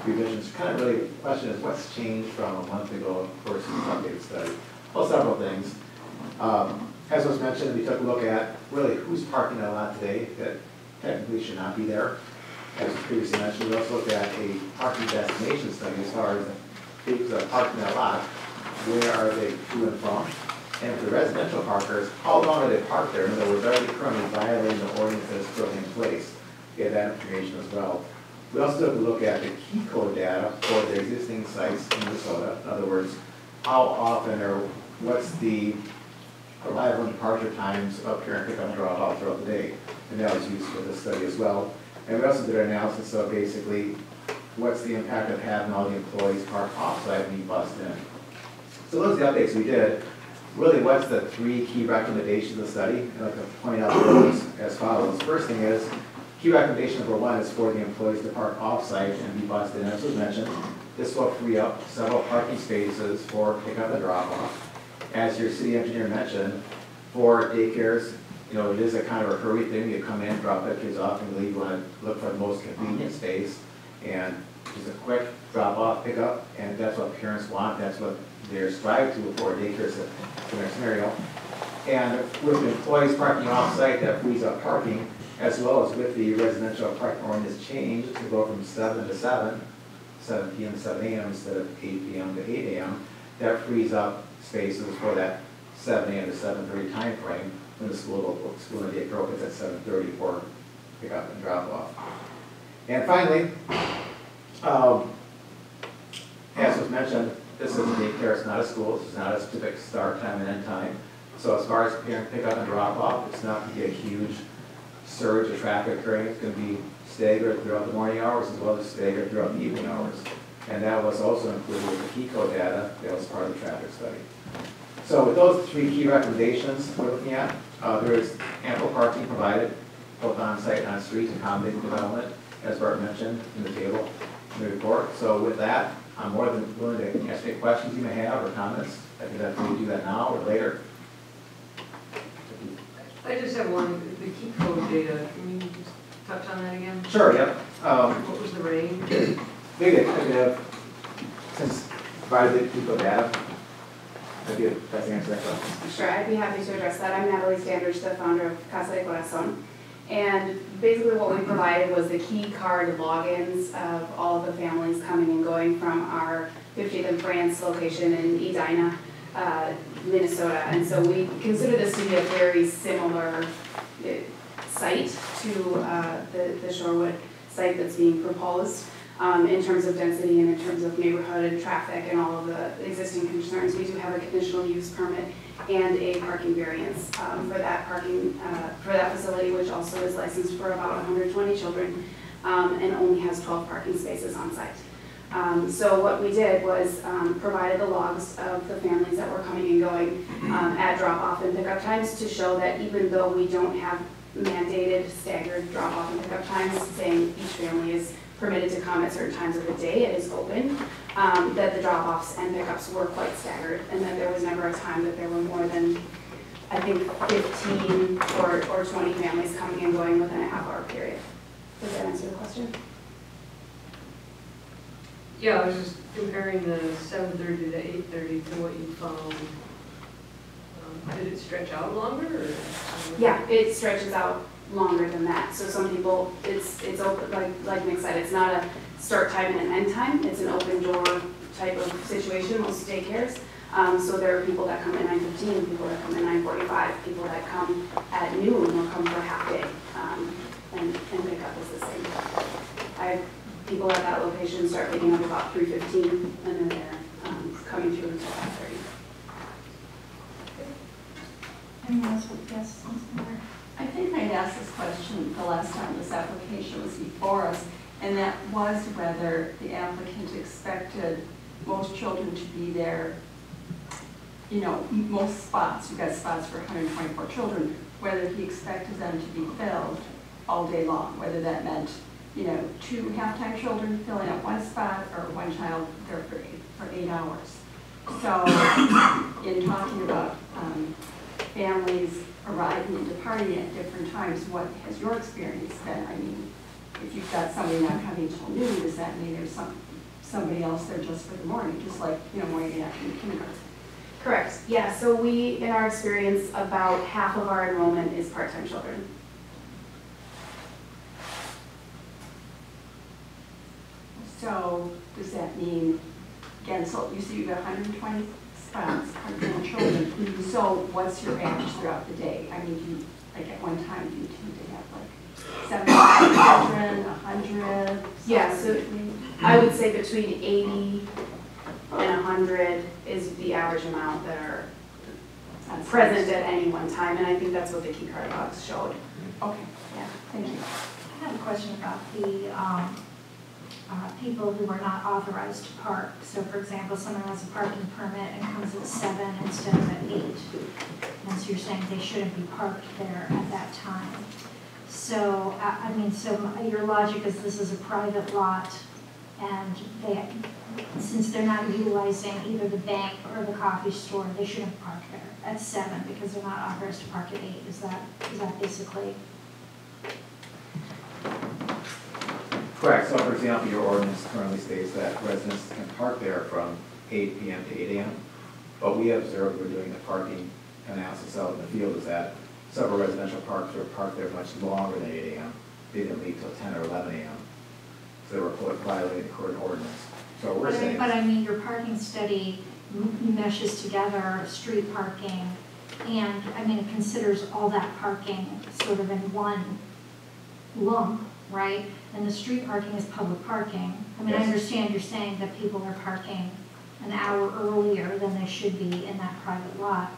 revisions. Kind of really, the question is what's changed from a month ago versus the updated study? Well, several things. As was mentioned, we took a look at really who's parking in a lot today that technically should not be there. As was previously mentioned, we also looked at a parking destination study as far as the people that are parking in a lot, where are they to and from? And for the residential parkers, how long are they parked there? In other words, are they currently violating the ordinance that's currently in place? We had that information as well. We also took a look at the key code data for the existing sites in Minnesota. In other words, how often or what's the arrival and departure times of parent pickup and drop off throughout the day. And that was used for this study as well. And we also did an analysis of basically what's the impact of having all the employees park off-site when you bust in. So those are the updates we did. Really, what's the three key recommendations of the study? I'd like to point out those as follows. First thing is, key recommendation number one is for the employees to park off-site and be bused in. As was mentioned, this will free up several parking spaces for pickup and drop-off. As your city engineer mentioned, for daycares, you know, it is a kind of a hurry thing. You come in, drop the kids off, and leave. You want to look for the most convenient space, and just a quick drop-off, pickup, and that's what parents want. That's what they're striving to for daycares in their scenario. And with the employees parking off-site, that frees up parking, as well as with the residential parking ordinance change to go from 7 to 7 p.m. to 7 a.m. instead of 8 p.m. to 8 a.m. That frees up spaces for that 7 a.m. to 7:30 time frame when the school and daycare opens at 7:30 for pickup and drop off. And finally, as was mentioned, this is a daycare, it's not a school, it's not a specific start time and end time. So as far as parent pickup and drop off, it's not going to be a huge surge of traffic occurring. It's going to be staggered throughout the morning hours as well as staggered throughout the evening hours. And that was also included with the key code data that was part of the traffic study. So with those three key recommendations we're looking at, there is ample parking provided, both on-site and on-street, to accommodate development, as Bart mentioned in the table in the report. So with that, I'm more than willing to answer any questions you may have or comments. I can definitely do that now or later. I just have one, the key code data. Can you just touch on that again? Sure, yep. What was the range? Maybe I could have, since provided the key code data, I'd be the best to answer that question. Sure, I'd be happy to address that. I'm Natalie Standridge, the founder of Casa de Corazon. And basically what we provided was the key card logins of all of the families coming and going from our 50th and France location in Edina, Minnesota. And so we consider this to be a very similar site to the Shorewood site that's being proposed. In terms of density and in terms of neighborhood and traffic and all of the existing concerns. We do have a conditional use permit and a parking variance for that facility, which also is licensed for about 120 children and only has 12 parking spaces on site. So what we did was provided the logs of the families that were coming and going at drop-off and pickup times to show that even though we don't have mandated staggered drop-off and pickup times saying each family is permitted to come at certain times of the day, it is open, that the drop-offs and pickups were quite staggered, and that there was never a time that there were more than, I think, 15 or 20 families coming and going within a half-hour period. Does that answer the question? Yeah, I was just comparing the 7:30 to 8:30 to what you found. Did it stretch out longer? Or? Yeah, it stretches out longer than that. So some people, it's open, like Nick said, it's not a start time and an end time. It's an open door type of situation, most daycares. So there are people that come at 9:15, people that come at 9:45, people that come at noon or come for a half day, and pickup is the same. I have people at that location start picking up about 3:15, and then they're coming through until 5:30. Anyone else with guests? I think I'd asked this question the last time this application was before us, and that was whether the applicant expected most children to be there, you know, most spots, you've got spots for 124 children, whether he expected them to be filled all day long, whether that meant, you know, 2 half-time children filling up one spot or one child there for 8 hours. So in talking about families arriving and departing at different times, what has your experience been? I mean, if you've got somebody not coming till noon, does that mean there's somebody else there just for the morning, just like, morning and afternoon kindergarten? Correct, yeah, so we, in our experience, about half of our enrollment is part-time children. So does that mean, again, so you say you've got 120 spots, 120 children, so what's your average throughout the day? I mean, do you, like at one time, do you tend to have like 75 children, 100? Yeah, so I would say between 80 and 100 is the average amount that are present at any one time, and I think that's what the key card box showed. Okay, Yeah. thank you. I have a question about the people who are not authorized to park. So for example, someone has a parking permit and comes at 7 instead of at 8. And so you're saying they shouldn't be parked there at that time. So, I mean, so your logic is this is a private lot and they, since they're not utilizing either the bank or the coffee store, they shouldn't park there at 7 because they're not authorized to park at 8. Is that basically? Correct. So for example, your ordinance currently states that residents can park there from 8 p.m. to 8 a.m. But we observed, we're doing the parking analysis out in the field, is that several residential parks were parked there much longer than 8 a.m. They didn't leave till 10 or 11 a.m. So they were violating the current ordinance. So we're saying. But I mean, your parking study meshes together street parking and, I mean, it considers all that parking sort of in one lump, right? And the street parking is public parking. I mean, Yes. I understand you're saying that people are parking an hour earlier than they should be in that private lot.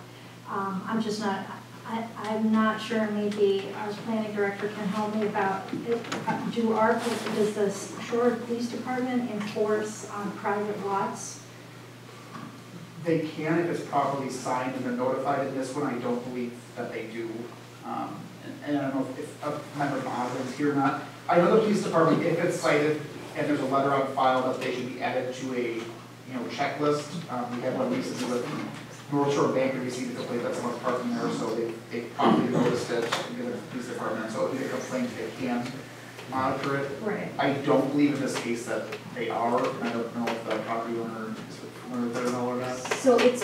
I'm just not, I'm not sure, maybe our planning director can help me about, does the Shorewood Police Department enforce on private lots? They can if it's properly signed and they're notified. In this one, I don't believe that they do. And I don't know if a member of Osborne is here or not. I know the police department, if it's cited and there's a letter on file that they should be added to a checklist. We had one recently with North Shore Bank, we received a complaint that someone's parking there, so they promptly noticed it and given the police department. So if they complain, they can monitor it. Right. I don't believe in this case that they are. I don't know if the property owner is familiar with it or not. So it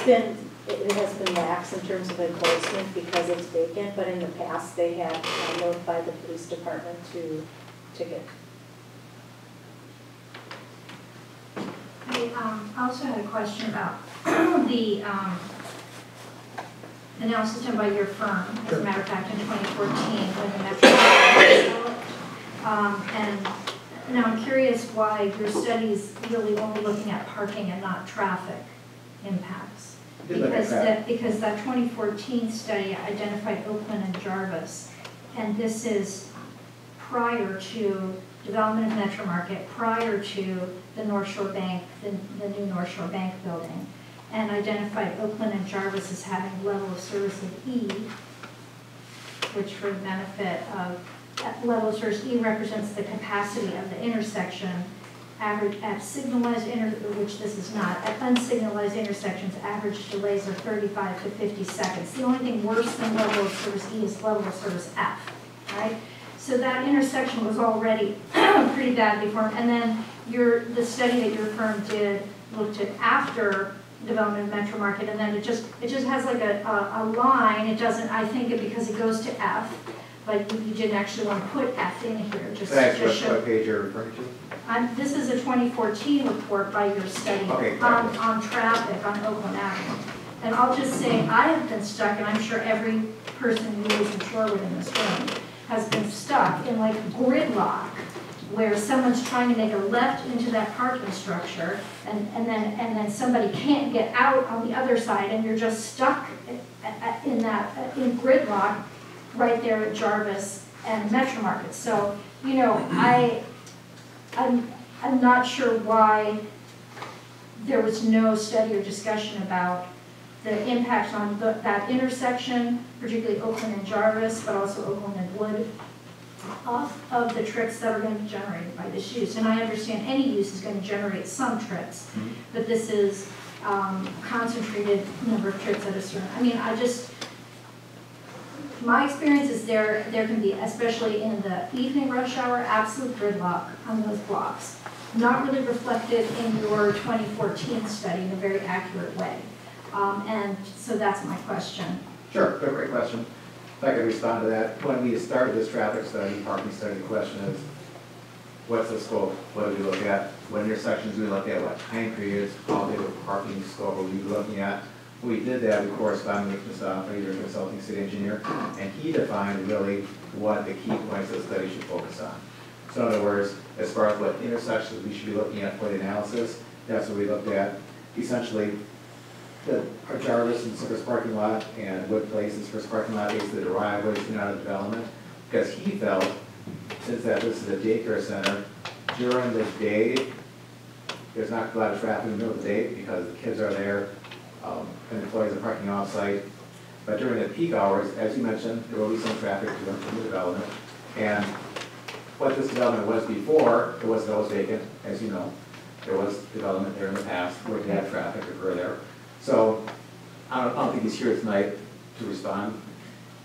has been lax in terms of enforcement because it's vacant, but in the past they had notified the police department to ticket. I also had a question about the analysis done by your firm, as a matter of fact, in 2014 when the Metro was developed. And now I'm curious why your study is really only looking at parking and not traffic impacts. Because that 2014 study identified Oakland and Jarvis, and this is prior to development of Metro Market, prior to the North Shore Bank, the new North Shore Bank building, and identified Oakland and Jarvis as having level of service of E, which for the benefit of level of service E represents the capacity of the intersection. Average at signalized which this is not, at unsignalized intersections, average delays are 35 to 50 seconds. The only thing worse than level of service E is level of service F, right? So that intersection was already pretty bad before, and then the study that your firm did looked at after development of Metro Market, and then it just has like a line. It doesn't, I think, because it goes to F, but you didn't actually want to put F in here. What page you're referring to? This is a 2014 report by your study on traffic on Oakland Avenue. And I'll just say, I have been stuck, and I'm sure every person who lives in Shorewood in this room has been stuck in like gridlock, where someone's trying to make a left into that parking structure, and then somebody can't get out on the other side, and you're just stuck in gridlock right there at Jarvis and Metro Market. So, I'm not sure why there was no study or discussion about the impact on that intersection, particularly Oakland and Jarvis, but also Oakland and Wood, of the trips that are going to be generated by this use. And I understand any use is going to generate some trips, but this is concentrated number of trips at a certain, My experience is there can be, especially in the evening rush hour, absolute gridlock on those blocks. Not really reflected in your 2014 study in a very accurate way. And so that's my question. Sure, great question. If I could respond to that. When we started this traffic study, parking study, the question is, what's the scope? What do we look at? What intersections do we look at? What time periods? How big of parking scope are we looking at? When we did that, we corresponded with Mr. Fraser, consulting city engineer, and he defined really what the key points of the study should focus on. So in other words, as far as what intersections we should be looking at for the analysis, that's what we looked at. Essentially, our Jarvis and Circus parking lot and Wood Place and Circus parking lot is the driveways in and out of development, because he felt, since that this is a daycare center, during the day, there's not a lot of traffic in the middle of the day because the kids are there, and employees are parking off-site. But during the peak hours, as you mentioned, there will be some traffic to the development. And what this development was before, it wasn't always vacant, as you know. There was development there in the past where we had traffic occur there. So I don't think he's here tonight to respond.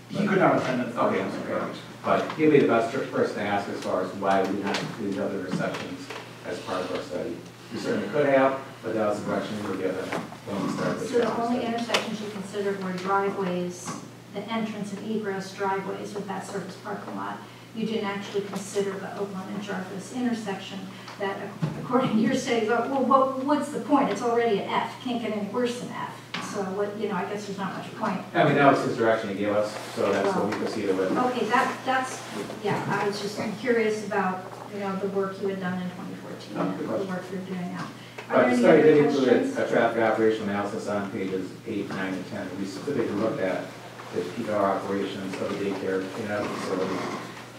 He could not attend it. Okay, I'm sorry. But he'll be the best person to ask as far as why we did not include the other intersections as part of our study. We certainly could have, but that was the direction we were given when we started the So the traffic only study. intersections you considered were driveways, the entrance and egress driveways with that surface parking lot. You didn't actually consider the Oakland and Jarvis intersection that, according to your studies, well, what's the point? It's already an F, can't get any worse than F. So what, you know, I guess there's not much point. I mean, that was his direction he gave us, so that's what we proceeded with. Okay, that's, yeah, I was just curious about, you know, the work you had done in 2014 and the work you're doing now. Are But there the any study did other include questions? a traffic operation analysis on pages 8, 9, and 10. We specifically looked at the peak hour operations of the daycare in our facility.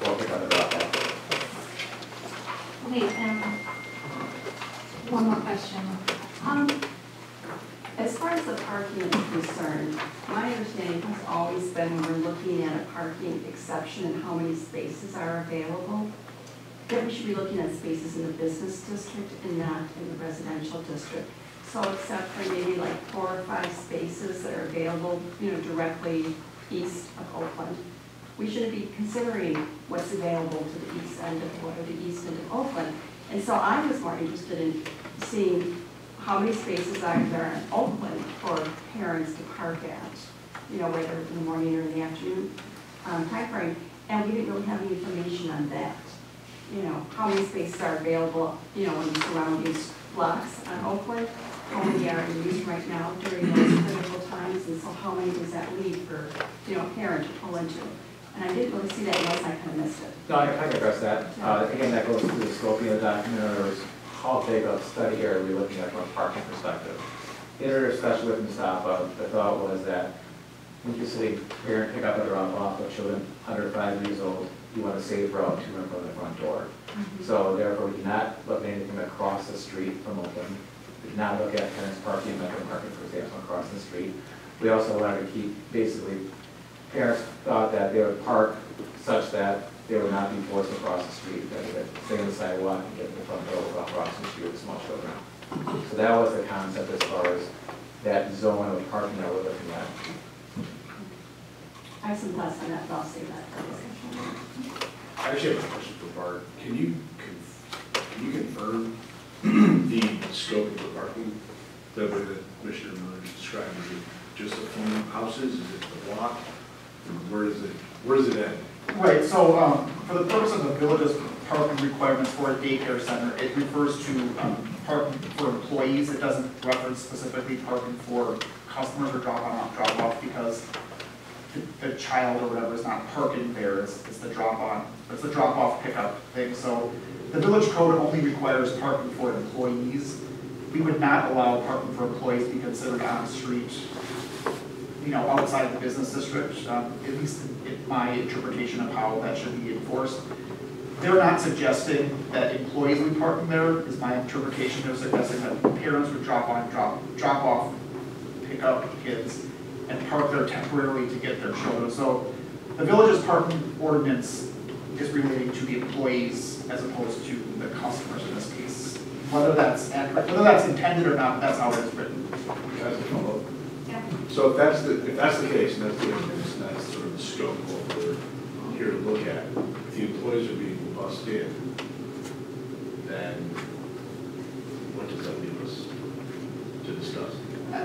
We'll pick up about that. Wait, one more question. As far as the parking is concerned, my understanding has always been when we're looking at a parking exception and how many spaces are available, that we should be looking at spaces in the business district and not in the residential district. So except for maybe like 4 or 5 spaces that are available, you know, directly east of Oakland, we shouldn't be considering what's available to the east end of or the east end of Oakland. And so I was more interested in seeing how many spaces are there in Oakland for parents to park at, you know, whether in the morning or in the afternoon time frame. And we didn't really have any information on that. You know, how many spaces are available, you know, in the surrounding blocks on Oakland, how many are in use right now during those critical times, and so how many does that leave for, you know, a parent to pull into? And I didn't really see that unless I kind of missed it. No, I can address that. Again, that goes to the scope of the document, in other words, how big of a study area are we looking at from a parking perspective. In our discussion with Mustafa, the thought was that when you're sitting parent pick up or drop off of children under 5 years old, you want a safe route to and from the front door. So therefore, we did not look at anything across the street from Oakland. We did not look at parents parking and metro parking, for example, across the street. We also wanted to keep, basically, parents thought that they would park such that they would not be forced across the street, that they could stay on the sidewalk and get to the front door without crossing the street with small children. So that was the concept as far as that zone of parking that we're looking at. I have some thoughts on that, but I'll save that for discussion. I actually have a question for Bart. Can you confirm the scope of the parking the way that Commissioner Miller just described? Is it just a few houses? Is it the block? Where does it end? Right, so for the purpose of the village's parking requirements for a daycare center, it refers to parking for employees. It doesn't reference specifically parking for customers or drop off because the child or whatever is not parking there. It's the drop off pickup thing. So the village code only requires parking for employees. We would not allow parking for employees to be considered on the street, you know, outside the business district, at least in my interpretation of how that should be enforced. They're not suggesting that employees would park there, is my interpretation. They're suggesting that parents would drop off, pick up kids, and park there temporarily to get their children. So the village's parking ordinance is relating to the employees as opposed to the customers in this case. Whether that's accurate, whether that's intended or not, that's how it is written. So if that's the case, and that's the sort of the scope of what we're here to look at. If the employees are being bussed in, then what does that leave us to discuss?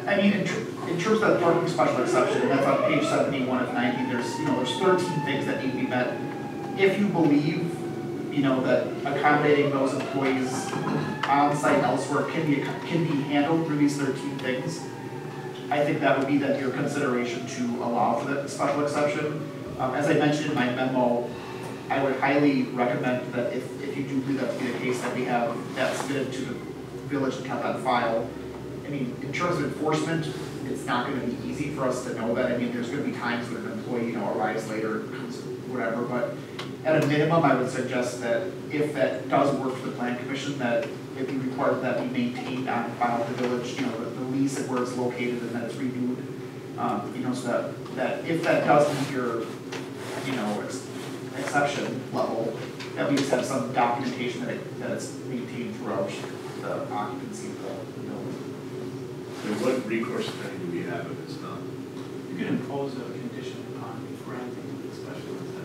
I mean, in terms of that parking special exception, and that's on page 71 of 90, there's 13 things that need to be met. If you believe, that accommodating those employees on site elsewhere can be handled through these 13 things, I think that would be then your consideration to allow for that special exception. As I mentioned in my memo, I would highly recommend that if you do believe that to be the case, that we have that submitted to the village and kept on file. I mean, in terms of enforcement, it's not gonna be easy for us to know that. I mean, there's gonna be times when an employee, arrives later, comes, whatever, but at a minimum, I would suggest that if that does work for the plan commission, that it be required that we maintain on file with the village, the lease and where it's located and that it's renewed. So that if that does meet your, exception level, that we just have some documentation that it's maintained throughout the occupancy of the building. And what recourse do we have if it's not? You can impose a condition upon granting the special exception.